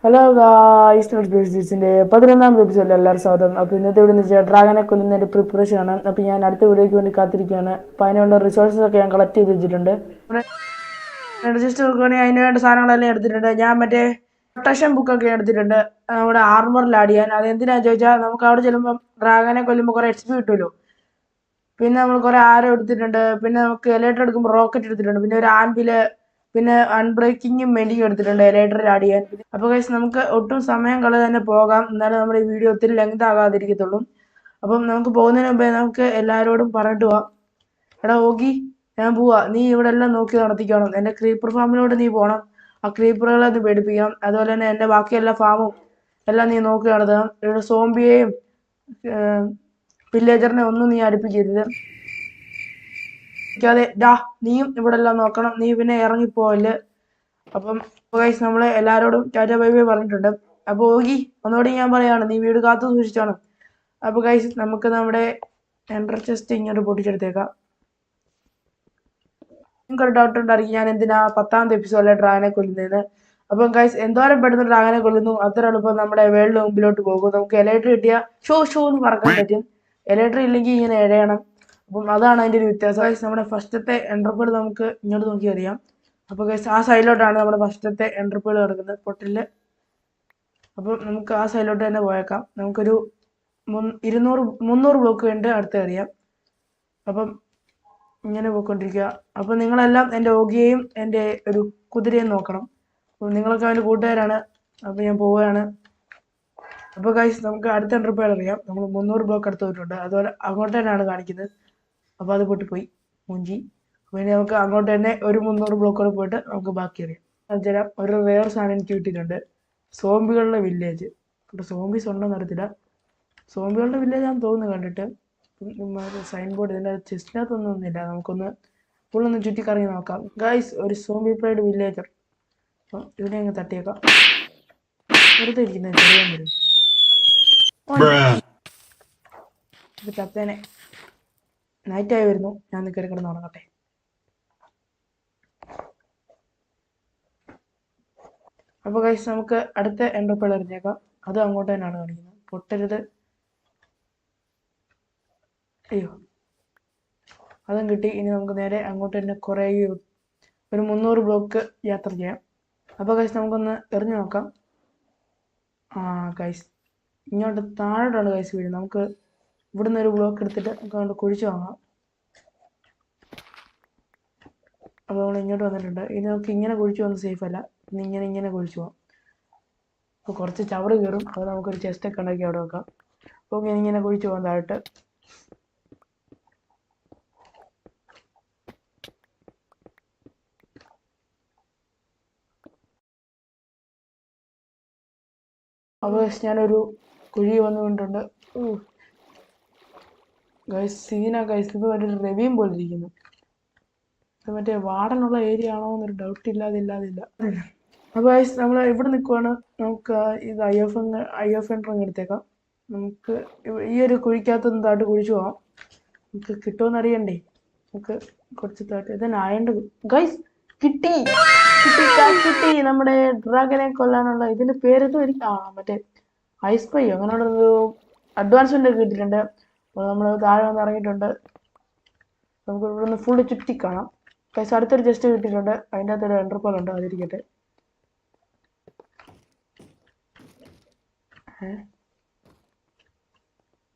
Hello guys, ബേസിന്റെ 11ാമത്തെ എപ്പിസോഡിൽ എല്ലാവരും സ്വാഗതം. അപ്പോൾ ഇന്നത്തെ ഇവിടെ നിന്ന് ഡ്രാഗനെ കൊല്ലുന്നതിൻ്റെ പ്രിപ്പറേഷൻ ആണ്. അപ്പോൾ ഞാൻ അടുത്ത വീഡിയോയ്ക്ക് വേണ്ടി കാത്തിരിക്കുകയാണ്. അപ്പോൾ അതിനുള്ള റിസോഴ്സസ് ഒക്കെ ഞാൻ കളക്ട് ചെയ്ത് വെച്ചിട്ടുണ്ട്. ജസ്റ്റ് നോക്കുകയാണെങ്കിൽ അതിന് വേണ്ട സാധനങ്ങളെല്ലാം എടുത്തിട്ടുണ്ട്. ഞാൻ മറ്റേ പ്രൊട്ടക്ഷൻ ബുക്കൊക്കെ എടുത്തിട്ടുണ്ട് നമ്മുടെ ആർമറിൽ ആഡ് ചെയ്യാൻ. അതെന്തിനാണെന്ന് ചോദിച്ചാൽ നമുക്ക് അവിടെ ചെല്ലുമ്പോൾ ഡ്രാഗനെ കൊല്ലുമ്പോൾ കുറേ എക്സ്പി കിട്ടുമല്ലോ. പിന്നെ നമ്മൾ കുറേ ആരോ എടുത്തിട്ടുണ്ട്. പിന്നെ നമുക്ക് എലൈറ്റർ എടുക്കുമ്പോൾ റോക്കറ്റ് എടുത്തിട്ടുണ്ട്. പിന്നെ ഒരു ആൻവില്, പിന്നെ അൺബ്രേക്കിങ്ങും മെൻഡിങ്ങും എടുത്തിട്ടുണ്ട് എലൈറ്ററിൽ ആഡ് ചെയ്യാൻ. അപ്പോൾ ഗൈസ് നമുക്ക് ഒട്ടും സമയം കളയാതെ തന്നെ പോകാം. എന്നാലും നമ്മുടെ ഈ വീഡിയോ ഒത്തിരി ലെങ്ത് ആകാതിരിക്കത്തുള്ളൂ. അപ്പം നമുക്ക് പോകുന്നതിന് മുമ്പേ നമുക്ക് എല്ലാവരോടും പറഞ്ഞിട്ട് പോവാം. എടാ ഓഗി, ഞാൻ പോവാ, നീ ഇവിടെ എല്ലാം നോക്കി നടത്തിക്കണം. എൻ്റെ ക്രീപ്പർ ഫാമിലോട്ട് നീ പോകണം. ആ ക്രീപ്പറുകളെ നീ പേടിപ്പിക്കണം. അതുപോലെ തന്നെ എൻ്റെ ബാക്കി എല്ലാ ഫാമും എല്ലാം നീ നോക്കി നടത്തണം. ഇവിടെ സോംബിയെയും വില്ലേജറിനെ ഒന്നും നീ അടുപ്പിക്കരുത്. അതെ ഡാ, നീയും ഇവിടെ എല്ലാം നോക്കണം. നീ പിന്നെ ഇറങ്ങിപ്പോവല്ലേ. അപ്പം ഗൈസ് നമ്മൾ എല്ലാവരോടും ടാറ്റ ബൈ ബൈ പറഞ്ഞിട്ടുണ്ട്. അപ്പോൾ ഓഗി, ഒന്നുകൂടി ഞാൻ പറയാണ്, നീ വീട് കാത്തു സൂക്ഷിച്ചാണ്. അപ്പോൾ ഗൈസ് നമുക്ക് നമ്മുടെ എൻട്ര ചെസ്റ്റ് ഇങ്ങോട്ട് പൊട്ടിച്ചെടുത്തേക്കാം. നിങ്ങൾക്കൊരു ഡൗട്ട് ഉണ്ടായിരിക്കും ഞാൻ എന്തിനാ 10ാമത്തെ എപ്പിസോഡിലെ ഡ്രാഗനെ കൊല്ലുന്നതെന്ന്. അപ്പം ഗൈസ് എന്തോരം പെട്ടെന്ന് ഡ്രാഗനെ കൊല്ലുന്നു അത്ര എളുപ്പം നമ്മുടെ വേൾഡ് മുമ്പിലോട്ട് പോകും. നമുക്ക് എലൈറ്റർ കിട്ടിയാൽ ഷോ എന്ന് പറക്കാൻ പറ്റും. എലൈറ്റർ ഇല്ലെങ്കിൽ ഇങ്ങനെ എഴയണം. അപ്പം അതാണ് അതിൻ്റെ ഒരു വ്യത്യാസം. ഗൈസ് നമ്മുടെ ഫസ്റ്റത്തെ എൻട്രപ്പേൾ നമുക്ക് ഇങ്ങോട്ട് നോക്കി അറിയാം. അപ്പോൾ ഗൈസ് ആ സൈഡിലോട്ടാണ് നമ്മുടെ ഫസ്റ്റത്തെ എൻട്രപ്പേൾ കിടക്കുന്നത്, പൊട്ടില്. അപ്പം നമുക്ക് ആ സൈഡിലോട്ട് തന്നെ പോയേക്കാം. നമുക്കൊരു 300 ബ്ലോക്ക് കഴിഞ്ഞിട്ട് അടുത്ത് അറിയാം. അപ്പം ഇങ്ങനെ പോയിക്കൊണ്ടിരിക്കുക. അപ്പോൾ നിങ്ങളെല്ലാം എൻ്റെ ഓഗിയെയും എൻ്റെ ഒരു കുതിരയും നോക്കണം. അപ്പോൾ നിങ്ങളൊക്കെ അവൻ്റെ കൂട്ടുകാരാണ്. അപ്പോൾ ഞാൻ പോവുകയാണ്. അപ്പോൾ ഗൈസ് നമുക്ക് അടുത്ത എൻട്രപ്പേൾ അറിയാം. നമ്മൾ 300 ബ്ലോക്ക് അടുത്ത് പോയിട്ടുണ്ട്. അതുപോലെ അങ്ങോട്ട് തന്നെയാണ് കാണിക്കുന്നത്. അപ്പോൾ അത് പൊട്ടിപ്പോയി മുഞ്ചി. അപ്പോൾ ഇനി നമുക്ക് അങ്ങോട്ട് തന്നെ ഒരു 300 ബ്ലോക്കോടെ പോയിട്ട് നമുക്ക് ബാക്കി അറിയാം. അതുതരാം. ഒരു റെയർ സാധനം എനിക്ക് കിട്ടിയിട്ടുണ്ട്, സോംബികളുടെ വില്ലേജ്. ഇവിടെ സോംബീസ് ഉണ്ടോയെന്ന് അറിയത്തില്ല. സോംബികളുടെ വില്ലേജ് ആണെന്ന് തോന്നുന്നു കണ്ടിട്ട്. സൈൻ ബോർഡ് ഇതിൻ്റെ ചെസ്റ്റിനകത്തൊന്നും ഇല്ല. നമുക്കൊന്ന് ഫുള്ളൊന്ന് ചുറ്റിക്കറങ്ങി നോക്കാം. ഗൈസ്, ഒരു സോംബി പ്രൈഡ് വില്ലേജർ. അപ്പം ഇവിടെ അങ്ങ് തട്ടിയേക്കാം. വെറുതെ ഇരിക്കുന്നത് ചെറിയാൻ വരും. ഇത് ചത്തേനെ. നൈറ്റായി വരുന്നു. ഞാൻ കയറി കിടന്ന് ഉറങ്ങട്ടെ. അപ്പോൾ ഗൈസ് നമുക്ക് അടുത്ത എൻട്രപ്പേൾ എറിഞ്ഞേക്കാം. അത് അങ്ങോട്ട് തന്നെയാണ് കാണിക്കുന്നത്. പൊട്ടരുത്. അയ്യോ, അതും കിട്ടി. ഇനി നമുക്ക് നേരെ അങ്ങോട്ട് തന്നെ കുറേ ഒരു 300 ബ്ലോക്ക് യാത്ര ചെയ്യാം. അപ്പോൾ ഗൈസ് നമുക്കൊന്ന് എറിഞ്ഞു നോക്കാം. ഗൈസ് ഇങ്ങോട്ട് താഴോട്ടാണ് ഗൈസ് വീഴുന്നത്. നമുക്ക് ഇവിടുന്ന് ഒരു ബ്ലോക്ക് എടുത്തിട്ട് നമുക്ക് അങ്ങോട്ട് കുഴിച്ച് വാങ്ങാം. അപ്പോൾ നമ്മൾ ഇങ്ങോട്ട് വന്നിട്ടുണ്ട്. ഇനി നമുക്ക് ഇങ്ങനെ കുഴിച്ച് വന്ന് സേഫ് അല്ല. ഇനി ഇങ്ങനെ കുഴിച്ച് പോകാം. അപ്പോൾ കുറച്ച് ചവറ് കയറും. അത് നമുക്കൊരു ചെസ്റ്റൊക്കെ ഉണ്ടാക്കി അവിടെ വെക്കാം. അപ്പോൾ ഇങ്ങനെ കുഴിച്ച് പോകാം താഴോട്ട്. അപ്പോൾ ഞാനൊരു കുഴി വന്നു കൊണ്ടുണ്ട്. ഗൈസ് സീനാ ഗൈസ്. ഇത് ഒരു റെവിയും പോലെ ഇരിക്കുന്നു. ഇത് മറ്റേ വാർഡനുള്ള ഏരിയ ആണോ എന്നൊരു ഡൗട്ട് ഇല്ലാതില്ല. അപ്പോൾ ഗൈസ് നമ്മൾ ഇവിടെ നിൽക്കുവാണ്. നമുക്ക് ഇത് ഐ എഫ് എൻട്രങ് എടുത്തേക്കാം. നമുക്ക് ഈ ഒരു കുഴിക്കകത്തൊന്ന് താട്ട് കുഴിച്ചു പോകാം. നമുക്ക് കിട്ടുമെന്ന് അറിയണ്ടേ. നമുക്ക് കുറച്ച് താട്ട് ഇതന്നെ ആയണ്ട്. ഗൈസ് കിട്ടി. നമ്മുടെ ഡ്രാഗനെ കൊല്ലാനുള്ള ഇതിന്റെ പേരൊന്നും എനിക്ക് മറ്റേ ഐസ് പൈ അങ്ങനെയുള്ളൊരു അഡ്വാൻസ്മെന്റ് ഒക്കെ കിട്ടിയിട്ടുണ്ട്. അപ്പോൾ നമ്മൾ താഴെ വന്ന് ഇറങ്ങിയിട്ടുണ്ട്. നമുക്ക് ഇവിടെ നിന്ന് ഫുള്ള് ചുറ്റി കാണാം. പൈസ അടുത്തൊരു ജസ്റ്റ് കിട്ടിയിട്ടുണ്ട്. അതിൻ്റെ അകത്തൊരു എൻട്രപ്പേൾ ഉണ്ട്, അതിരിക്കട്ടെ.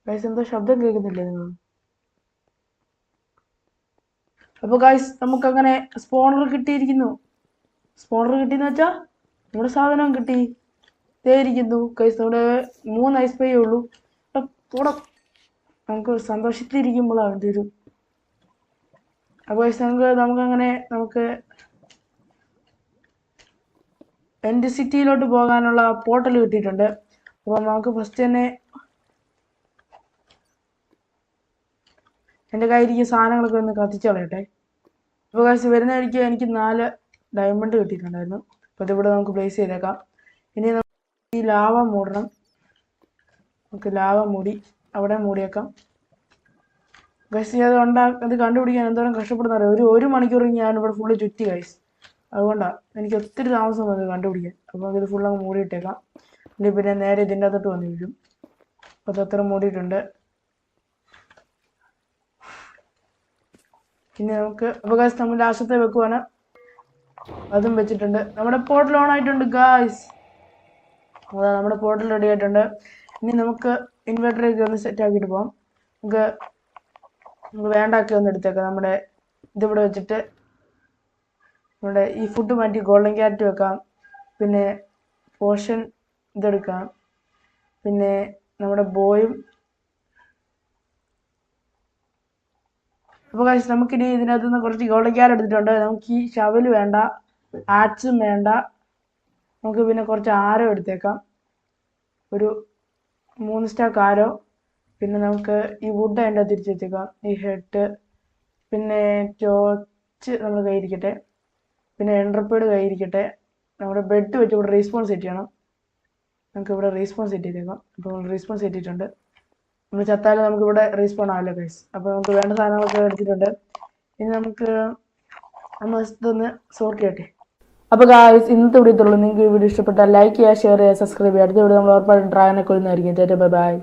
ഗൈസ് എന്തോ ശബ്ദം കേൾക്കുന്നില്ലേ നിങ്ങൾ? അപ്പോൾ ഗൈസ് നമുക്കങ്ങനെ സ്പോണർ കിട്ടിയിരിക്കുന്നു. സ്പോണർ കിട്ടിയെന്ന് വെച്ചാൽ നമ്മുടെ സാധനം കിട്ടി. ഇരിക്കുന്നു ഗൈസ്. നമ്മുടെ 3 ഐസ് പൈയേ ഉള്ളൂ. കൂടെ നമുക്ക് സന്തോഷത്തിലിരിക്കുമ്പോഴാണ് അതിൻ്റെ ഒരു. അപ്പോൾ ഗൈസ് നമുക്കങ്ങനെ എൻഡ് സിറ്റിയിലോട്ട് പോകാനുള്ള പോർട്ടൽ കിട്ടിയിട്ടുണ്ട്. അപ്പോൾ നമുക്ക് ഫസ്റ്റ് തന്നെ എൻ്റെ കയ്യിലിരിക്കുന്ന സാധനങ്ങളൊക്കെ ഒന്ന് കത്തിച്ച് കളയട്ടെ. അപ്പോൾ ഗൈസ് വരുന്ന വഴിക്ക് എനിക്ക് 4 ഡയമണ്ട് കിട്ടിയിട്ടുണ്ടായിരുന്നു. അപ്പോൾ അതിവിടെ നമുക്ക് പ്ലേസ് ചെയ്തേക്കാം. ഇനി ഈ ലാവ മൂടണം. നമുക്ക് ലാവ മൂടി അവിടെ മൂടിയേക്കാം. ഗൈസ് അത് കണ്ടുപിടിക്കാൻ എന്തോരം കഷ്ടപ്പെടുന്ന അറിയാം. ഒരു മണിക്കൂർ ഞാനിവിടെ ഫുള്ള് ചുറ്റി ഗൈസ്. അതുകൊണ്ടാണ് എനിക്ക് ഒത്തിരി താമസം വന്നത് കണ്ടുപിടിക്കാൻ. അപ്പോൾ നമുക്കിത് ഫുൾ അങ്ങ് മൂടിയിട്ടേക്കാം. ഇല്ലെങ്കിൽ പിന്നെ നേരെ ഇതിൻ്റെ അകത്തോട്ട് വന്ന് വീഴും. അപ്പോൾ അത്ര മൂടിയിട്ടുണ്ട്. പിന്നെ നമുക്ക് അപ്പോൾ ഗായ്സ് നമ്മൾ ലാസ്റ്റത്തെ വെക്കുവാണ്. അതും വെച്ചിട്ടുണ്ട്. നമ്മുടെ പോർട്ടൽ ഓൺ ആയിട്ടുണ്ട് ഗായ്സ്. അതാ നമ്മുടെ പോർട്ടൽ റെഡി ആയിട്ടുണ്ട്. ഇനി നമുക്ക് ഇൻവെർട്ടറൊക്കെ ഒന്ന് സെറ്റ് ആക്കിയിട്ട് പോകാം. നമുക്ക് വേണ്ടാക്കി ഒന്ന് എടുത്തേക്കാം. നമ്മുടെ ഇതിവിടെ വെച്ചിട്ട് നമ്മുടെ ഈ ഫുഡ് മാറ്റി ഗോൾഡൻ ക്യാരറ്റ് വെക്കാം. പിന്നെ പോഷൻ ഇതെടുക്കാം. പിന്നെ നമ്മുടെ ബോയും. അപ്പോൾ ഗൈസ് നമുക്കിനി ഇതിനകത്ത് നിന്ന് കുറച്ച് ഗോൾഡൻ ക്യാരറ്റ് എടുത്തിട്ടുണ്ട്. നമുക്ക് ഈ ഷവൽ വേണ്ട, ആക്സും വേണ്ട. നമുക്ക് പിന്നെ കുറച്ച് ആരോ എടുത്തേക്കാം. ഒരു 3 സ്റ്റാക്ക് ആരോ. പിന്നെ നമുക്ക് ഈ വുഡ് അതിൻ്റെ തിരിച്ച് വെച്ചേക്കാം. ഈ ഹെഡ്, പിന്നെ ടോർച്ച് നമ്മൾ കയ്യിരിക്കട്ടെ. പിന്നെ എൻഡർപേഡ് കയ്യിരിക്കട്ടെ. നമ്മുടെ ബെഡ് വെച്ച് ഇവിടെ റീസ്പോൺ സെറ്റ് ചെയ്യണം. നമുക്ക് ഇവിടെ റീസ്പോൺ സെറ്റ് ചെയ്തേക്കാം. അപ്പോൾ നമ്മൾ റീസ്പോൺ സെറ്റ് ചെയ്തിട്ടുണ്ട്. നമ്മൾ ചത്താലും നമുക്ക് ഇവിടെ റീസ്പോൺ ആവില്ല ഗൈസ്. അപ്പോൾ നമുക്ക് വേണ്ട സാധനങ്ങളൊക്കെ എടുത്തിട്ടുണ്ട്. ഇനി നമുക്ക് നമ്മൾ ഇതൊന്ന് സോർട്ട് ചെയ്യട്ടെ. അപ്പോൾ ഗായ്സ് ഇന്നത്തെ വീഡിയോ ഇത്രയുള്ളൂ. നിങ്ങൾക്ക് ഈ വീഡിയോ ഇഷ്ടപ്പെട്ടാൽ ലൈക്ക് ചെയ്യുക, ഷെയർ ചെയ്യുക, സബ്സ്ക്രൈബ് ചെയ്യുക. അടുത്ത വീഡിയോ നമ്മൾ ഉറപ്പായിട്ടും ഡ്രാഗനെ കൊല്ലുന്നതായിരിക്കും. Bye bye.